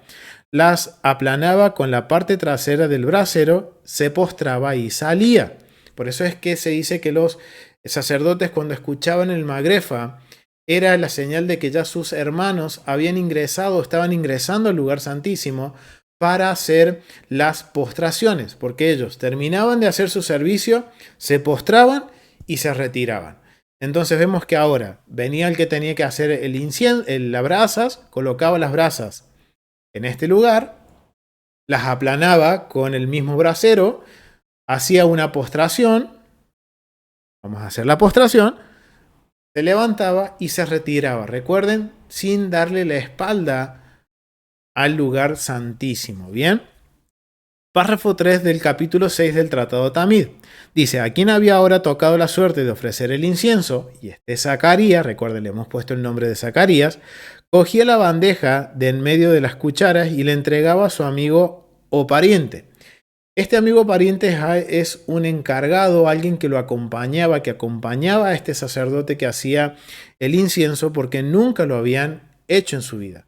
las aplanaba con la parte trasera del brasero, se postraba y salía. Por eso es que se dice que los sacerdotes cuando escuchaban el magrefa, era la señal de que ya sus hermanos estaban ingresando al lugar santísimo para hacer las postraciones, porque ellos terminaban de hacer su servicio, se postraban y se retiraban. Entonces vemos que ahora venía el que tenía que hacer el incienso, las brasas, colocaba las brasas en este lugar, las aplanaba con el mismo brasero, hacía una postración, vamos a hacer la postración, se levantaba y se retiraba. Recuerden, sin darle la espalda al lugar santísimo. ¿Bien? Párrafo 3 del capítulo 6 del Tratado Tamid. Dice, a quien había ahora tocado la suerte de ofrecer el incienso, y Zacarías, recuerden, le hemos puesto el nombre de Zacarías, cogía la bandeja de en medio de las cucharas y le entregaba a su amigo o pariente. Este amigo pariente es un encargado, alguien que lo acompañaba, que acompañaba a este sacerdote que hacía el incienso porque nunca lo habían hecho en su vida.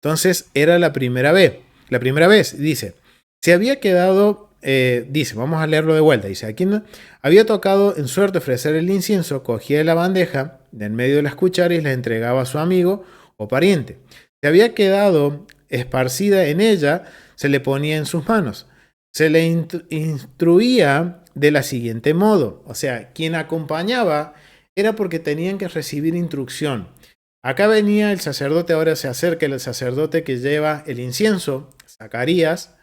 Entonces era la primera vez. La primera vez, dice, se había quedado, vamos a leerlo de vuelta, dice, a quien había tocado en suerte ofrecer el incienso, cogía la bandeja de en medio de las cucharas y la entregaba a su amigo o pariente. Se había quedado esparcida en ella, se le ponía en sus manos. Se le instruía de la siguiente modo, o sea, quien acompañaba era porque tenían que recibir instrucción. Acá venía el sacerdote, ahora se acerca el sacerdote que lleva el incienso, Zacarías,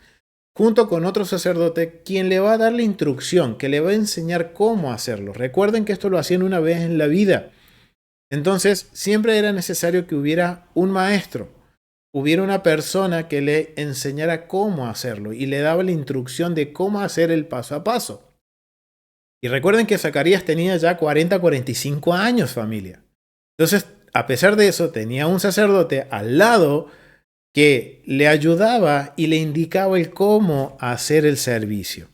junto con otro sacerdote, quien le va a dar la instrucción, que le va a enseñar cómo hacerlo. Recuerden que esto lo hacían una vez en la vida. Entonces, siempre era necesario que hubiera un maestro, hubiera una persona que le enseñara cómo hacerlo y le daba la instrucción de cómo hacer el paso a paso. Y recuerden que Zacarías tenía ya 45 años, familia. Entonces, a pesar de eso, tenía un sacerdote al lado que le ayudaba y le indicaba el cómo hacer el servicio.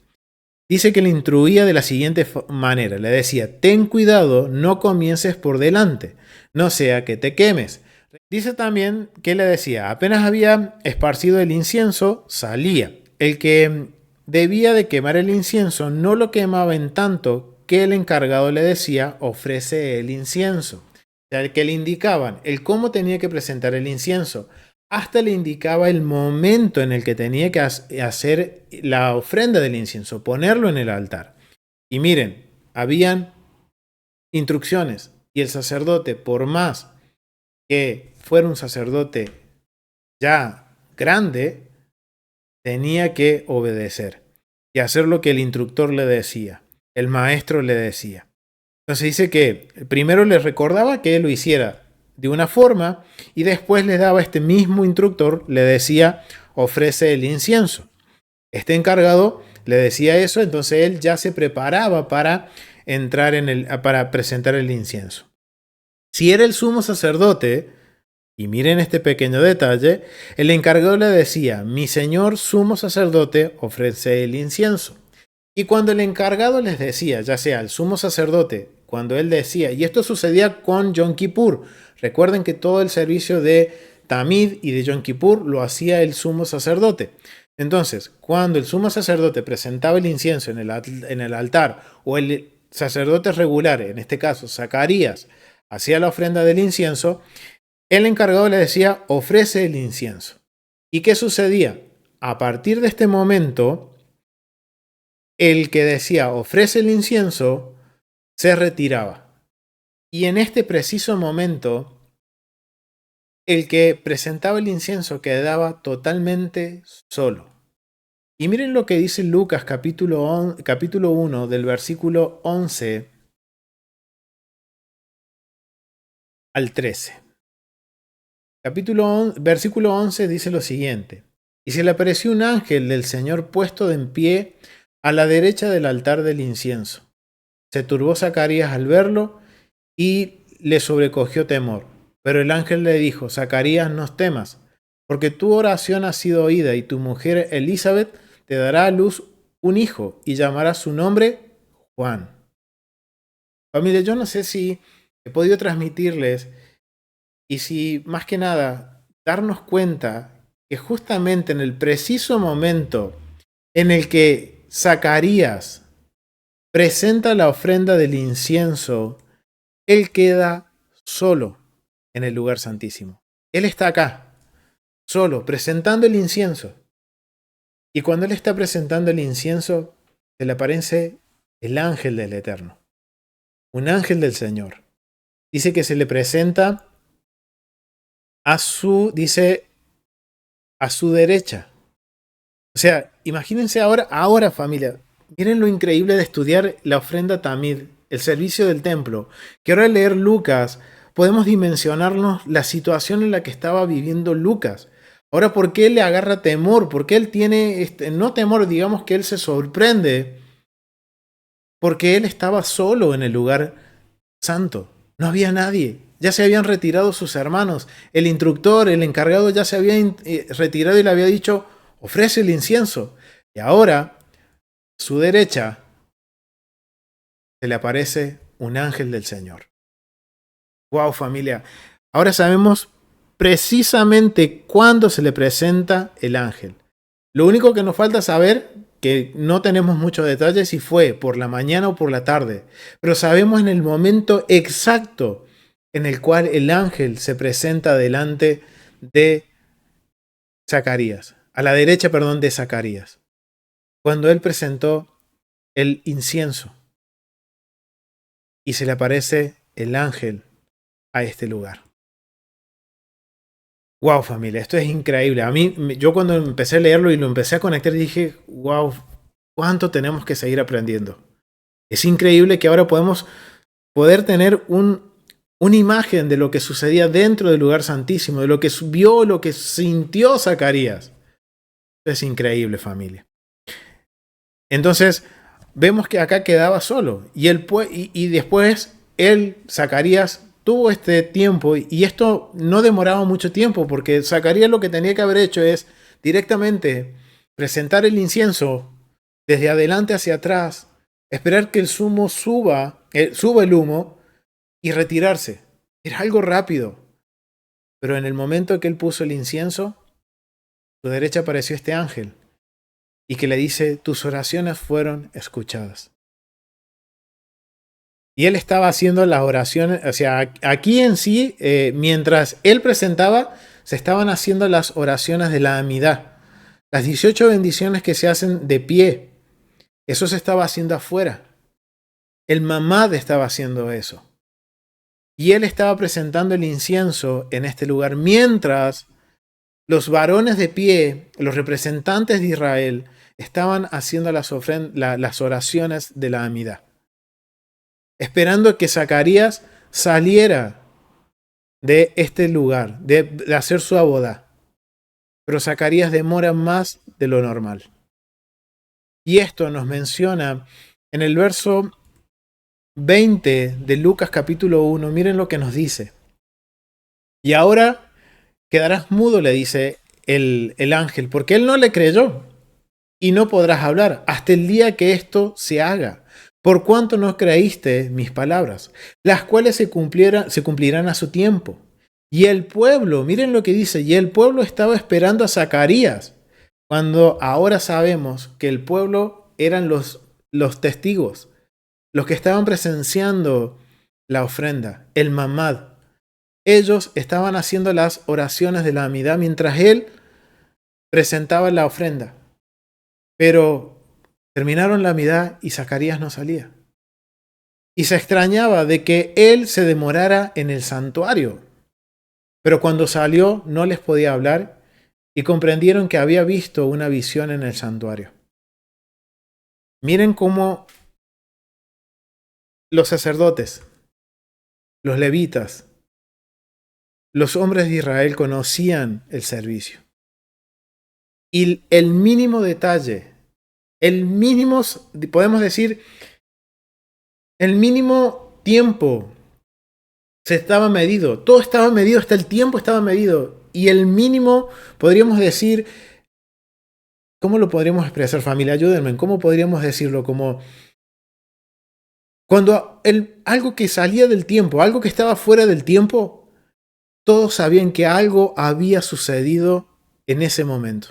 Dice que le instruía de la siguiente manera. Le decía, ten cuidado, no comiences por delante, no sea que te quemes. Dice también que le decía, apenas había esparcido el incienso, salía. El que debía de quemar el incienso no lo quemaba en tanto que el encargado le decía, ofrece el incienso. O sea, el que le indicaban el cómo tenía que presentar el incienso, hasta le indicaba el momento en el que tenía que hacer la ofrenda del incienso, ponerlo en el altar. Y miren, habían instrucciones y el sacerdote, por más que fuera un sacerdote ya grande, tenía que obedecer y hacer lo que el instructor le decía, el maestro le decía. Entonces dice que primero le recordaba que él lo hiciera de una forma y después le daba este mismo instructor, le decía, ofrece el incienso. Este encargado le decía eso, entonces él ya se preparaba para entrar para presentar el incienso. Si era el sumo sacerdote, y miren este pequeño detalle, el encargado le decía, mi señor sumo sacerdote ofrece el incienso. Y cuando el encargado les decía, ya sea el sumo sacerdote, cuando él decía, y esto sucedía con Yom Kippur, recuerden que todo el servicio de Tamid y de Yom Kippur lo hacía el sumo sacerdote. Entonces, cuando el sumo sacerdote presentaba el incienso en el altar, o el sacerdote regular, en este caso Zacarías, hacía la ofrenda del incienso, el encargado le decía, ofrece el incienso. ¿Y qué sucedía? A partir de este momento, el que decía, ofrece el incienso, se retiraba. Y en este preciso momento, el que presentaba el incienso quedaba totalmente solo. Y miren lo que dice Lucas capítulo 1 del versículo 11 al 13. Versículo 11 dice lo siguiente. Y se le apareció un ángel del Señor puesto en pie a la derecha del altar del incienso. Se turbó Zacarías al verlo y le sobrecogió temor. Pero el ángel le dijo, Zacarías, no temas, porque tu oración ha sido oída y tu mujer Elizabeth te dará a luz un hijo y llamará su nombre Juan. Familia, yo no sé si he podido transmitirles y si más que nada darnos cuenta que justamente en el preciso momento en el que Zacarías presenta la ofrenda del incienso, él queda solo en el lugar santísimo. Él está acá, solo, presentando el incienso. Y cuando él está presentando el incienso, se le aparece el ángel del Eterno, un ángel del Señor. Dice que se le presenta a su derecha. O sea, imagínense ahora familia, miren lo increíble de estudiar la ofrenda Tamid, el servicio del templo, que ahora al leer Lucas podemos dimensionarnos la situación en la que estaba viviendo Lucas. Ahora, ¿por qué él le agarra temor? ¿Por qué él tiene, no temor, digamos que él se sorprende? Porque él estaba solo en el lugar santo. No había nadie. Ya se habían retirado sus hermanos. El instructor, el encargado ya se había retirado y le había dicho, ofrece el incienso. Y ahora, a su derecha, se le aparece un ángel del Señor. Wow, familia. Ahora sabemos precisamente cuándo se le presenta el ángel. Lo único que nos falta saber, que no tenemos muchos detalles, si fue por la mañana o por la tarde, pero sabemos en el momento exacto en el cual el ángel se presenta delante de Zacarías, a la derecha, perdón, de Zacarías, cuando él presentó el incienso y se le aparece el ángel a este lugar. Wow, familia, esto es increíble. A mí, yo cuando empecé a leerlo y lo empecé a conectar, dije, wow, cuánto tenemos que seguir aprendiendo. Es increíble que ahora podemos poder tener una imagen de lo que sucedía dentro del lugar santísimo, de lo que vio, lo que sintió Zacarías. Es increíble, familia. Entonces, vemos que acá quedaba solo. Y después, Zacarías, tuvo este tiempo y esto no demoraba mucho tiempo porque Zacarías lo que tenía que haber hecho es directamente presentar el incienso desde adelante hacia atrás, esperar que el humo suba el humo y retirarse. Era algo rápido. Pero en el momento que él puso el incienso, a su derecha apareció este ángel y que le dice, tus oraciones fueron escuchadas. Y él estaba haciendo las oraciones, o sea, aquí en sí, mientras él presentaba, se estaban haciendo las oraciones de la amidad. Las 18 bendiciones que se hacen de pie, eso se estaba haciendo afuera. El mamad estaba haciendo eso. Y él estaba presentando el incienso en este lugar, mientras los varones de pie, los representantes de Israel, estaban haciendo las oraciones de la amidad, esperando que Zacarías saliera de este lugar, de hacer su boda. Pero Zacarías demora más de lo normal. Y esto nos menciona en el verso 20 de Lucas capítulo 1. Miren lo que nos dice. Y ahora quedarás mudo, le dice el ángel, porque él no le creyó. Y no podrás hablar hasta el día que esto se haga. Por cuanto no creíste mis palabras, las cuales se cumplirán a su tiempo. Y el pueblo, miren lo que dice, y el pueblo estaba esperando a Zacarías, cuando ahora sabemos que el pueblo eran los testigos, los que estaban presenciando la ofrenda, el mamad. Ellos estaban haciendo las oraciones de la amidad mientras él presentaba la ofrenda. Pero terminaron la amidad y Zacarías no salía. Y se extrañaba de que él se demorara en el santuario. Pero cuando salió no les podía hablar y comprendieron que había visto una visión en el santuario. Miren cómo los sacerdotes, los levitas, los hombres de Israel conocían el servicio. Y el mínimo detalle, el mínimo, podemos decir, el mínimo tiempo se estaba medido. Todo estaba medido, hasta el tiempo estaba medido. Y el mínimo, podríamos decir, ¿cómo lo podríamos expresar, familia? Ayúdenme, ¿cómo podríamos decirlo? Como cuando algo que salía del tiempo, algo que estaba fuera del tiempo, todos sabían que algo había sucedido en ese momento.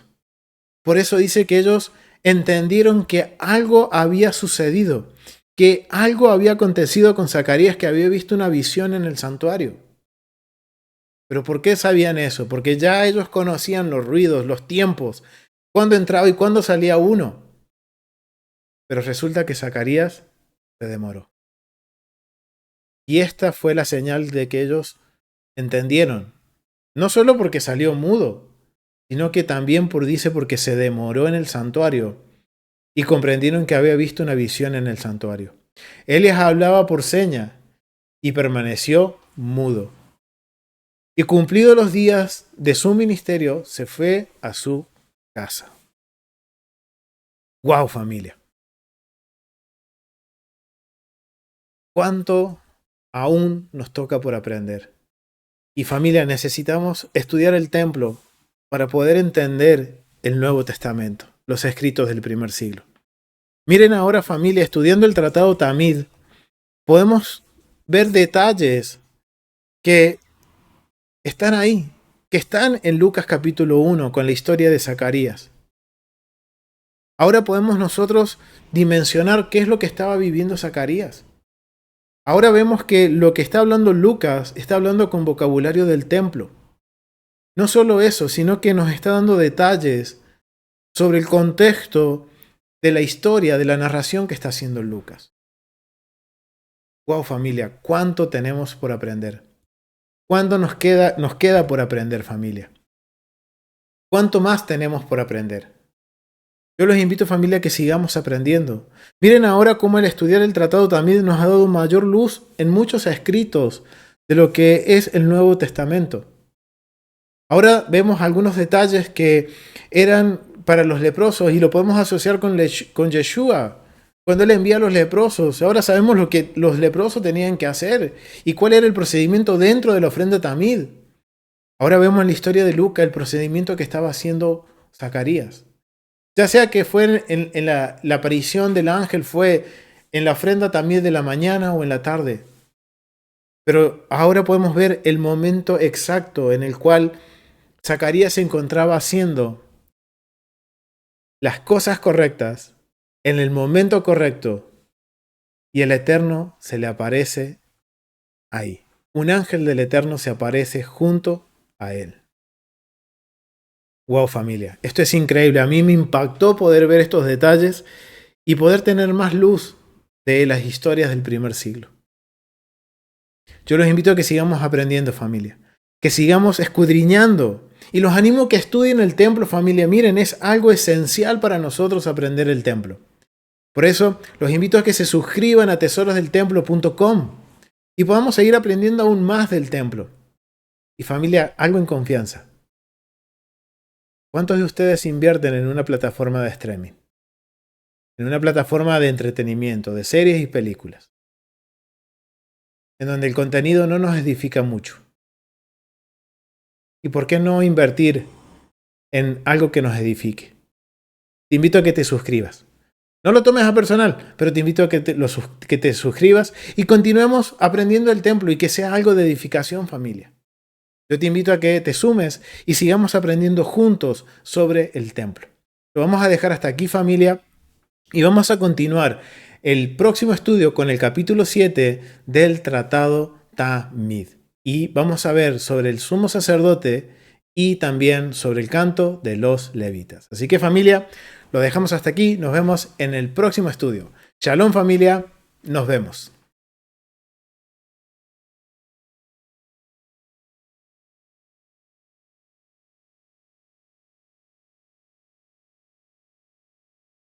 Por eso dice que ellos entendieron que algo había sucedido, que algo había acontecido con Zacarías, que había visto una visión en el santuario. ¿Pero por qué sabían eso? Porque ya ellos conocían los ruidos, los tiempos, cuándo entraba y cuándo salía uno. Pero resulta que Zacarías se demoró. Y esta fue la señal de que ellos entendieron. No solo porque salió mudo, sino que también porque se demoró en el santuario y comprendieron que había visto una visión en el santuario. Él les hablaba por seña y permaneció mudo. Y cumplidos los días de su ministerio, se fue a su casa. ¡Wow, familia! ¿Cuánto aún nos toca por aprender? Y familia, necesitamos estudiar el templo para poder entender el Nuevo Testamento, los escritos del primer siglo. Miren ahora, familia, estudiando el Tratado Tamid, podemos ver detalles que están ahí, que están en Lucas capítulo 1 con la historia de Zacarías. Ahora podemos nosotros dimensionar qué es lo que estaba viviendo Zacarías. Ahora vemos que lo que está hablando Lucas está hablando con vocabulario del templo. No solo eso, sino que nos está dando detalles sobre el contexto de la historia, de la narración que está haciendo Lucas. Wow, familia, ¿cuánto tenemos por aprender? ¿Cuánto nos queda por aprender, familia? ¿Cuánto más tenemos por aprender? Yo los invito, familia, a que sigamos aprendiendo. Miren ahora cómo el estudiar el tratado también nos ha dado mayor luz en muchos escritos de lo que es el Nuevo Testamento. Ahora vemos algunos detalles que eran para los leprosos y lo podemos asociar con Yeshua, Cuando Él envía a los leprosos, ahora sabemos lo que los leprosos tenían que hacer y cuál era el procedimiento dentro de la ofrenda tamid. Ahora vemos en la historia de Lucas el procedimiento que estaba haciendo Zacarías. Ya sea que fue en la aparición del ángel, fue en la ofrenda tamid de la mañana o en la tarde. Pero ahora podemos ver el momento exacto en el cual Zacarías se encontraba haciendo las cosas correctas en el momento correcto y el Eterno se le aparece ahí. Un ángel del Eterno se aparece junto a él. Wow, familia, esto es increíble. A mí me impactó poder ver estos detalles y poder tener más luz de las historias del primer siglo. Yo los invito a que sigamos aprendiendo, familia, que sigamos escudriñando y los animo a que estudien el templo, familia. Miren, es algo esencial para nosotros aprender el templo. Por eso los invito a que se suscriban a tesorosdeltemplo.com y podamos seguir aprendiendo aún más del templo. Y familia, algo en confianza. ¿Cuántos de ustedes invierten en una plataforma de streaming? En una plataforma de entretenimiento, de series y películas, en donde el contenido no nos edifica mucho. ¿Y por qué no invertir en algo que nos edifique? Te invito a que te suscribas. No lo tomes a personal, pero te invito a que te suscribas y continuemos aprendiendo el templo y que sea algo de edificación, familia. Yo te invito a que te sumes y sigamos aprendiendo juntos sobre el templo. Lo vamos a dejar hasta aquí, familia, y vamos a continuar el próximo estudio con el capítulo 7 del Tratado Tamid. Y vamos a ver sobre el sumo sacerdote y también sobre el canto de los levitas. Así que, familia, lo dejamos hasta aquí. Nos vemos en el próximo estudio. Shalom, familia. Nos vemos.